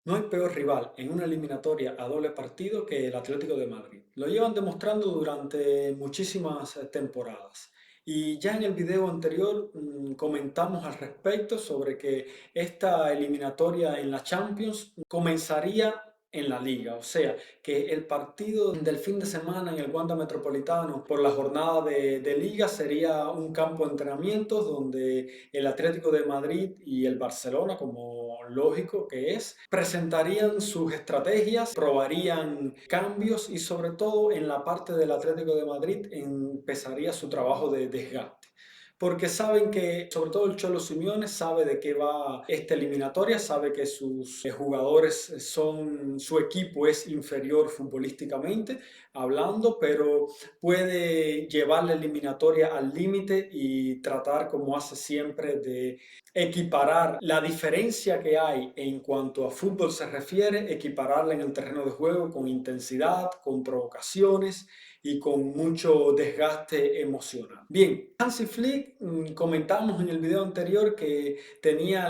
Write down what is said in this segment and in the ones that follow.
No hay peor rival en una eliminatoria a doble partido que el Atlético de Madrid. Lo llevan demostrando durante muchísimas temporadas. Y ya en el video anterior comentamos al respecto sobre que esta eliminatoria en la Champions comenzaría en la Liga. O sea, que el partido del fin de semana en el Wanda Metropolitano por la jornada de Liga sería un campo de entrenamientos donde el Atlético de Madrid y el Barcelona, como lógico que es, presentarían sus estrategias, probarían cambios y sobre todo en la parte del Atlético de Madrid empezaría su trabajo de desgaste. Porque saben que, sobre todo el Cholo Simeone, sabe de qué va esta eliminatoria, sabe que sus jugadores son, su equipo es inferior futbolísticamente hablando, pero puede llevar la eliminatoria al límite y tratar, como hace siempre, de equiparar la diferencia que hay en cuanto a fútbol se refiere, equipararla en el terreno de juego con intensidad, con provocaciones y con mucho desgaste emocional. Bien, Hansi Flick, comentamos en el video anterior que tenía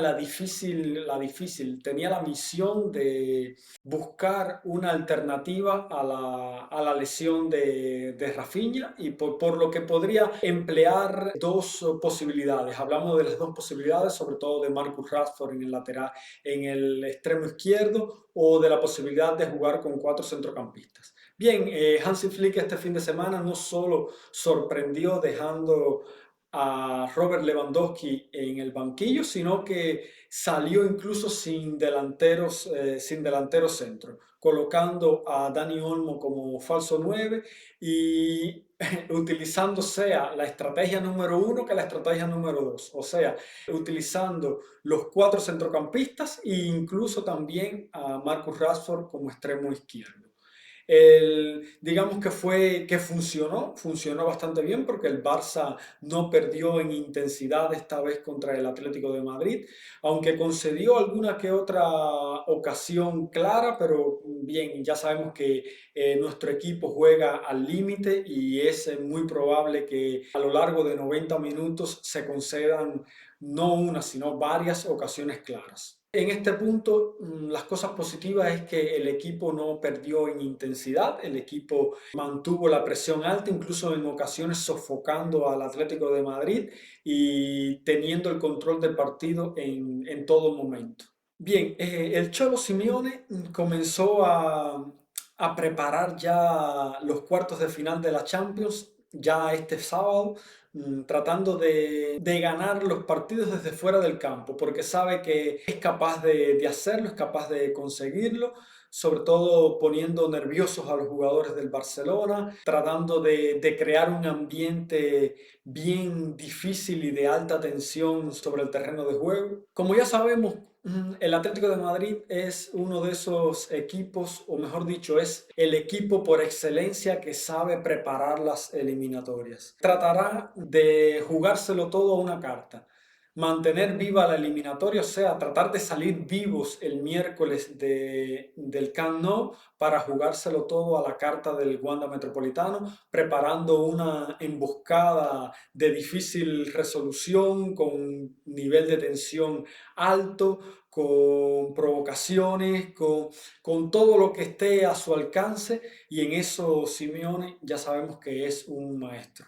tenía la misión de buscar una alternativa a la lesión de Rafinha y por lo que podría emplear dos posibilidades. Hablamos de las dos posibilidades, sobre todo de Marcus Rashford en el lateral, en el extremo izquierdo, o de la posibilidad de jugar con cuatro centrocampistas. Bien, Hansi Flick este fin de semana no solo sorprendió dejando a Robert Lewandowski en el banquillo, sino que salió incluso sin delantero centro, colocando a Dani Olmo como falso 9 y utilizando sea la estrategia número uno que la estrategia número dos, o sea, utilizando los cuatro centrocampistas e incluso también a Marcus Rashford como extremo izquierdo. Digamos que funcionó bastante bien porque el Barça no perdió en intensidad esta vez contra el Atlético de Madrid, aunque concedió alguna que otra ocasión clara, pero bien, ya sabemos que nuestro equipo juega al límite y es muy probable que a lo largo de 90 minutos se concedan no una, sino varias ocasiones claras. En este punto, las cosas positivas es que el equipo no perdió en intensidad, el equipo mantuvo la presión alta, incluso en ocasiones sofocando al Atlético de Madrid y teniendo el control del partido en todo momento. Bien, el Cholo Simeone comenzó a preparar ya los cuartos de final de la Champions ya este sábado, tratando de ganar los partidos desde fuera del campo, porque sabe que es capaz de hacerlo, es capaz de conseguirlo, sobre todo poniendo nerviosos a los jugadores del Barcelona, tratando de crear un ambiente bien difícil y de alta tensión sobre el terreno de juego. Como ya sabemos, el Atlético de Madrid es uno de esos equipos, o mejor dicho, es el equipo por excelencia que sabe preparar las eliminatorias. Tratará de jugárselo todo a una carta, mantener viva la eliminatoria, o sea, tratar de salir vivos el miércoles del Camp Nou para jugárselo todo a la carta del Wanda Metropolitano, preparando una emboscada de difícil resolución con nivel de tensión alto, con provocaciones, con todo lo que esté a su alcance, y en eso Simeone ya sabemos que es un maestro.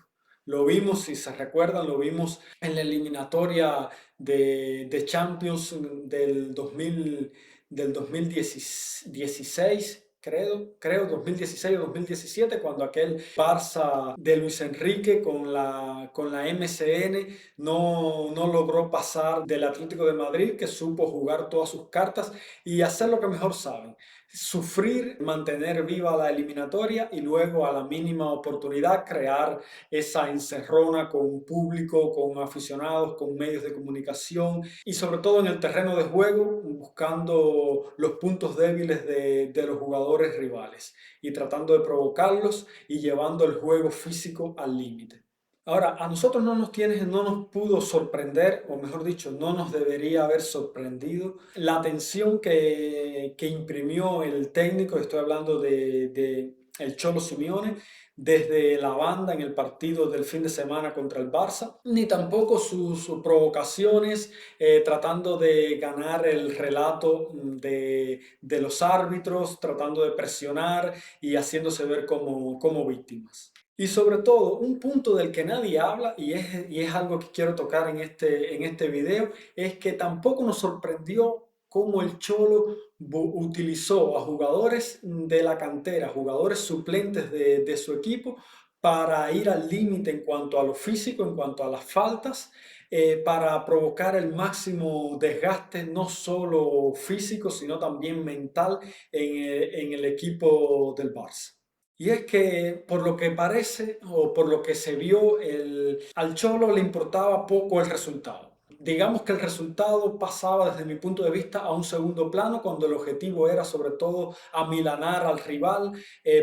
Lo vimos, si se recuerdan, lo vimos en la eliminatoria de Champions del 2016, creo 2016 o 2017, cuando aquel Barça de Luis Enrique con la MSN no logró pasar del Atlético de Madrid, que supo jugar todas sus cartas y hacer lo que mejor saben: sufrir, mantener viva la eliminatoria y luego a la mínima oportunidad crear esa encerrona con público, con aficionados, con medios de comunicación y sobre todo en el terreno de juego, buscando los puntos débiles de los jugadores rivales y tratando de provocarlos y llevando el juego físico al límite. Ahora, a nosotros no nos pudo sorprender, o mejor dicho, no nos debería haber sorprendido la atención que imprimió el técnico, estoy hablando de el Cholo Simeone, desde la banda en el partido del fin de semana contra el Barça, ni tampoco sus provocaciones tratando de ganar el relato de los árbitros, tratando de presionar y haciéndose ver como víctimas. Y sobre todo, un punto del que nadie habla, y es algo que quiero tocar en este video, es que tampoco nos sorprendió cómo el Cholo utilizó a jugadores de la cantera, jugadores suplentes de su equipo, para ir al límite en cuanto a lo físico, en cuanto a las faltas, para provocar el máximo desgaste, no solo físico, sino también mental en el equipo del Barça. Y es que, por lo que parece o por lo que se vio, al Cholo le importaba poco el resultado. Digamos que el resultado pasaba desde mi punto de vista a un segundo plano cuando el objetivo era sobre todo amilanar al rival,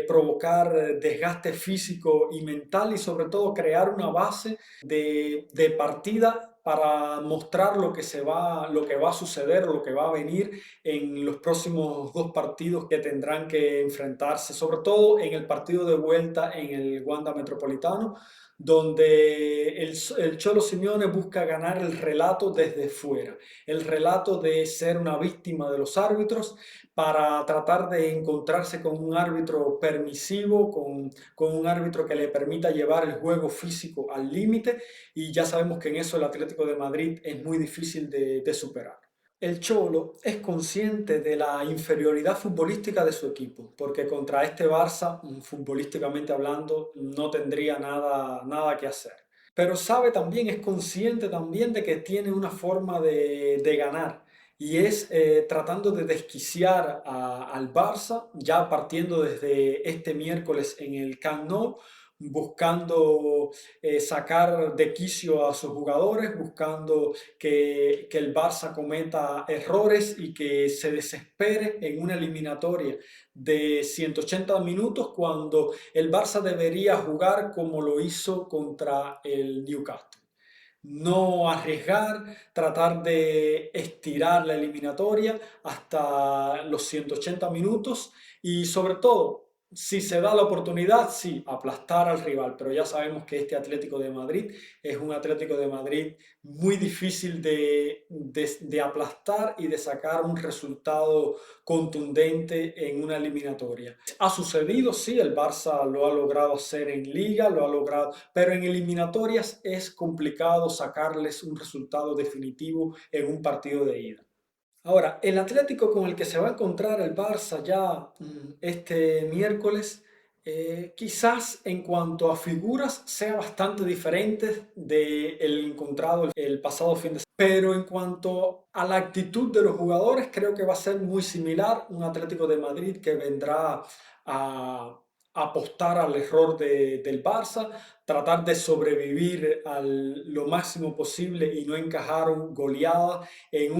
provocar desgaste físico y mental y sobre todo crear una base de partida para mostrar lo que va a suceder, lo que va a venir en los próximos dos partidos que tendrán que enfrentarse, sobre todo en el partido de vuelta en el Wanda Metropolitano, donde el Cholo Simeone busca ganar el relato desde fuera, el relato de ser una víctima de los árbitros para tratar de encontrarse con un árbitro permisivo, con un árbitro que le permita llevar el juego físico al límite, y ya sabemos que en eso el Atlético de Madrid es muy difícil de superar. El Cholo es consciente de la inferioridad futbolística de su equipo, porque contra este Barça, futbolísticamente hablando, no tendría nada que hacer. Pero sabe también, es consciente también de que tiene una forma de ganar, y es tratando de desquiciar al Barça, ya partiendo desde este miércoles en el Camp Nou, buscando sacar de quicio a sus jugadores, buscando que el Barça cometa errores y que se desespere en una eliminatoria de 180 minutos cuando el Barça debería jugar como lo hizo contra el Newcastle. No arriesgar, tratar de estirar la eliminatoria hasta los 180 minutos y sobre todo, si se da la oportunidad, sí, aplastar al rival, pero ya sabemos que este Atlético de Madrid es un Atlético de Madrid muy difícil de aplastar y de sacar un resultado contundente en una eliminatoria. Ha sucedido, sí, el Barça lo ha logrado hacer en liga, lo ha logrado, pero en eliminatorias es complicado sacarles un resultado definitivo en un partido de ida. Ahora, el Atlético con el que se va a encontrar el Barça ya este miércoles, quizás en cuanto a figuras sea bastante diferente del encontrado el pasado fin de semana. Pero en cuanto a la actitud de los jugadores, creo que va a ser muy similar. Un Atlético de Madrid que vendrá a apostar al error del Barça, tratar de sobrevivir lo máximo posible y no encajar goleadas en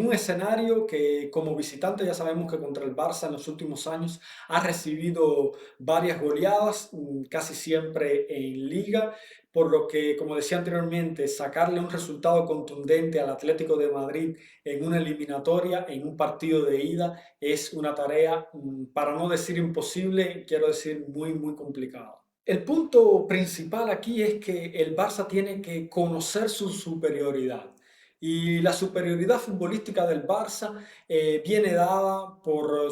un escenario que como visitante ya sabemos que contra el Barça en los últimos años ha recibido varias goleadas, casi siempre en liga, por lo que, como decía anteriormente, sacarle un resultado contundente al Atlético de Madrid en una eliminatoria, en un partido de ida, es una tarea, para no decir imposible, quiero decir muy complicada. El punto principal aquí es que el Barça tiene que conocer su superioridad. Y la superioridad futbolística del Barça viene dada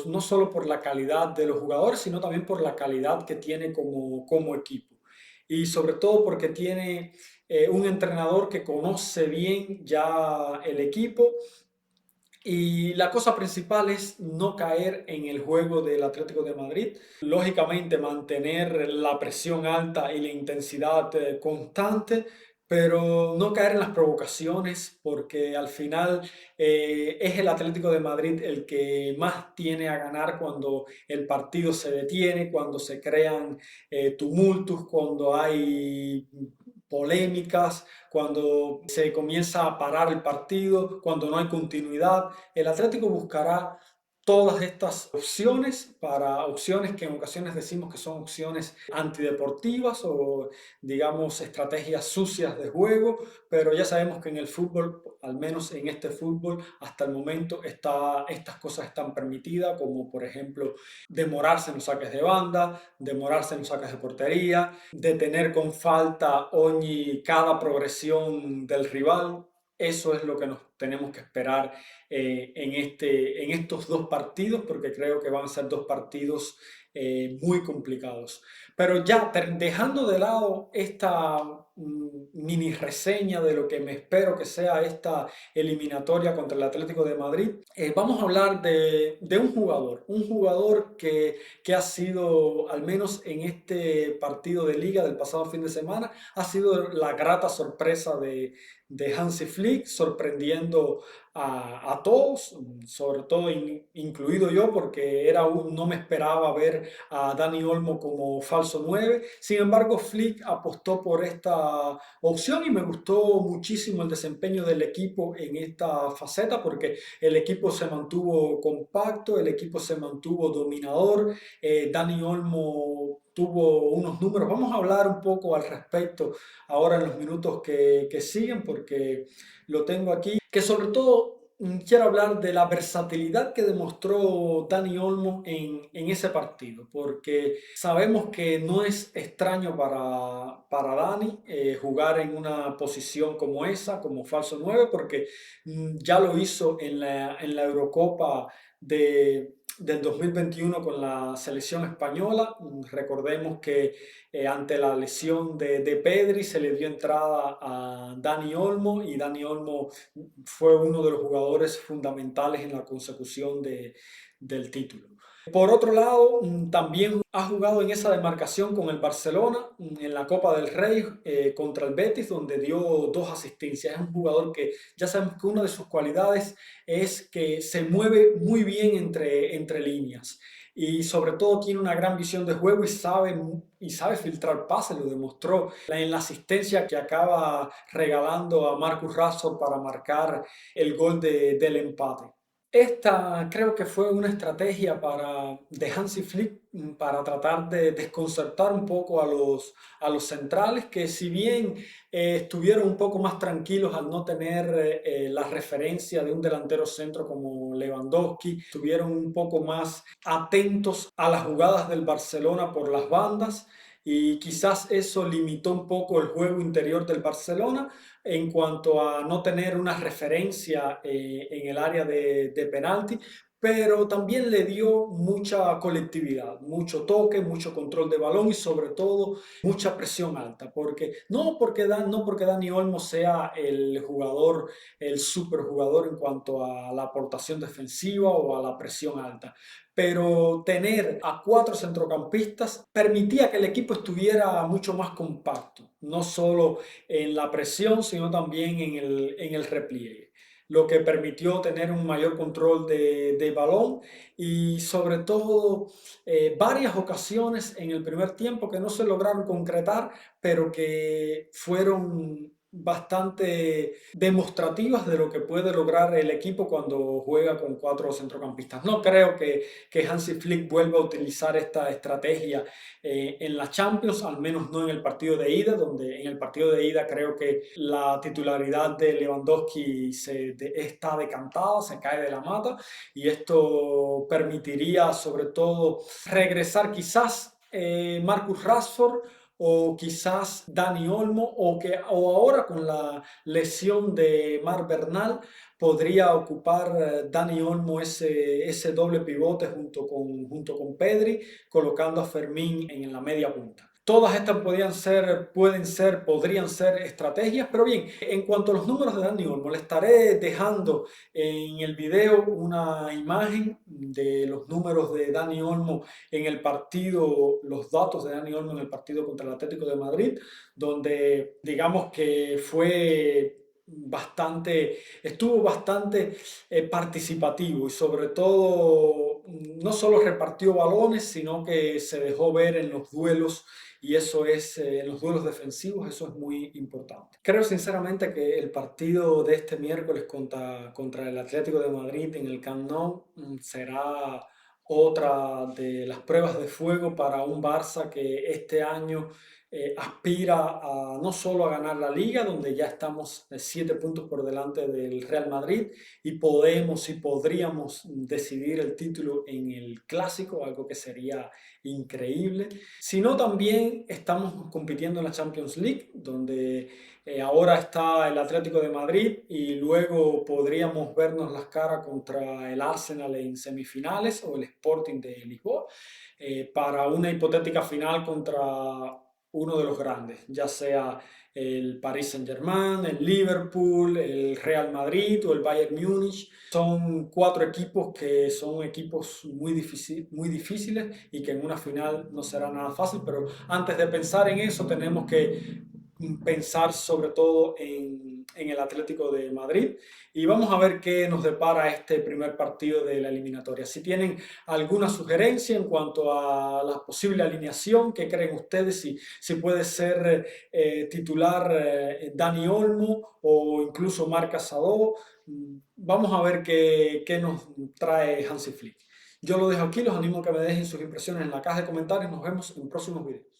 no solo por la calidad de los jugadores, sino también por la calidad que tiene como equipo. Y sobre todo porque tiene un entrenador que conoce bien ya el equipo, y la cosa principal es no caer en el juego del Atlético de Madrid. Lógicamente mantener la presión alta y la intensidad constante, pero no caer en las provocaciones porque al final es el Atlético de Madrid el que más tiene a ganar cuando el partido se detiene, cuando se crean tumultos, cuando hay polémicas, cuando se comienza a parar el partido, cuando no hay continuidad. El Atlético buscará todas estas opciones para opciones que en ocasiones decimos que son opciones antideportivas o digamos estrategias sucias de juego, pero ya sabemos que en el fútbol, al menos en este fútbol, hasta el momento estas cosas están permitidas, como por ejemplo demorarse en los saques de banda, demorarse en los saques de portería, detener con falta ogni cada progresión del rival. Eso es lo que nos tenemos que esperar en estos dos partidos, porque creo que van a ser dos partidos muy complicados. Pero ya dejando de lado esta mini reseña de lo que me espero que sea esta eliminatoria contra el Atlético de Madrid, vamos a hablar de un jugador que ha sido, al menos en este partido de liga del pasado fin de semana, ha sido la grata sorpresa de Hansi Flick, sorprendiendo a todos, sobre todo incluido yo, porque no me esperaba ver a Dani Olmo como falso 9. Sin embargo, Flick apostó por esta opción y me gustó muchísimo el desempeño del equipo en esta faceta, porque el equipo se mantuvo compacto, el equipo se mantuvo dominador. Dani Olmo tuvo unos números. Vamos a hablar un poco al respecto ahora en los minutos que siguen, porque lo tengo aquí, que sobre todo quiero hablar de la versatilidad que demostró Dani Olmo en ese partido, porque sabemos que no es extraño para Dani jugar en una posición como esa, como falso 9, porque ya lo hizo en la Eurocopa del 2021 con la selección española. Recordemos que ante la lesión de Pedri se le dio entrada a Dani Olmo y Dani Olmo fue uno de los jugadores fundamentales en la consecución del título. Por otro lado, también ha jugado en esa demarcación con el Barcelona en la Copa del Rey contra el Betis, donde dio 2 asistencias. Es un jugador que ya sabemos que una de sus cualidades es que se mueve muy bien entre líneas y sobre todo tiene una gran visión de juego y sabe filtrar pases, lo demostró en la asistencia que acaba regalando a Marcus Rashford para marcar el gol del empate. Esta creo que fue una estrategia de Hansi Flick para tratar de desconcertar un poco a los centrales, que si bien estuvieron un poco más tranquilos al no tener la referencia de un delantero centro como Lewandowski, estuvieron un poco más atentos a las jugadas del Barcelona por las bandas y quizás eso limitó un poco el juego interior del Barcelona en cuanto a no tener una referencia en el área de penalti, pero también le dio mucha colectividad, mucho toque, mucho control de balón y sobre todo mucha presión alta, no porque Dani Olmo sea el jugador, el superjugador en cuanto a la aportación defensiva o a la presión alta, pero tener a 4 centrocampistas permitía que el equipo estuviera mucho más compacto, no solo en la presión, sino también en el repliegue, lo que permitió tener un mayor control de balón y sobre todo varias ocasiones en el primer tiempo que no se lograron concretar, pero que fueron bastante demostrativas de lo que puede lograr el equipo cuando juega con 4 centrocampistas. No creo que Hansi Flick vuelva a utilizar esta estrategia en la Champions, al menos no en el partido de ida, donde en el partido de ida creo que la titularidad de Lewandowski está decantada, se cae de la mata y esto permitiría sobre todo regresar quizás Marcus Rashford o quizás Dani Olmo o ahora con la lesión de Mar Bernal podría ocupar Dani Olmo ese doble pivote junto con Pedri, colocando a Fermín en la media punta. Todas estas podrían ser estrategias, pero bien, en cuanto a los números de Dani Olmo, le estaré dejando en el video una imagen de los números de Dani Olmo en el partido, los datos de Dani Olmo en el partido contra el Atlético de Madrid, donde digamos que estuvo bastante participativo y sobre todo no solo repartió balones, sino que se dejó ver en los duelos y eso es, en los duelos defensivos, eso es muy importante. Creo sinceramente que el partido de este miércoles contra el Atlético de Madrid en el Camp Nou será otra de las pruebas de fuego para un Barça que este año aspira a no solo a ganar la liga, donde ya estamos 7 puntos por delante del Real Madrid y podemos y podríamos decidir el título en el clásico, algo que sería increíble, sino también estamos compitiendo en la Champions League, donde ahora está el Atlético de Madrid y luego podríamos vernos las caras contra el Arsenal en semifinales o el Sporting de Lisboa para una hipotética final contra uno de los grandes, ya sea el Paris Saint-Germain, el Liverpool, el Real Madrid o el Bayern Múnich. Son 4 equipos que son equipos muy difíciles y que en una final no será nada fácil, pero antes de pensar en eso tenemos que pensar sobre todo en el Atlético de Madrid y vamos a ver qué nos depara este primer partido de la eliminatoria. Si tienen alguna sugerencia en cuanto a la posible alineación, ¿qué creen ustedes? Si puede ser titular Dani Olmo o incluso Marc Casado. Vamos a ver qué nos trae Hansi Flick. Yo lo dejo aquí, los animo a que me dejen sus impresiones en la caja de comentarios. Nos vemos en próximos videos.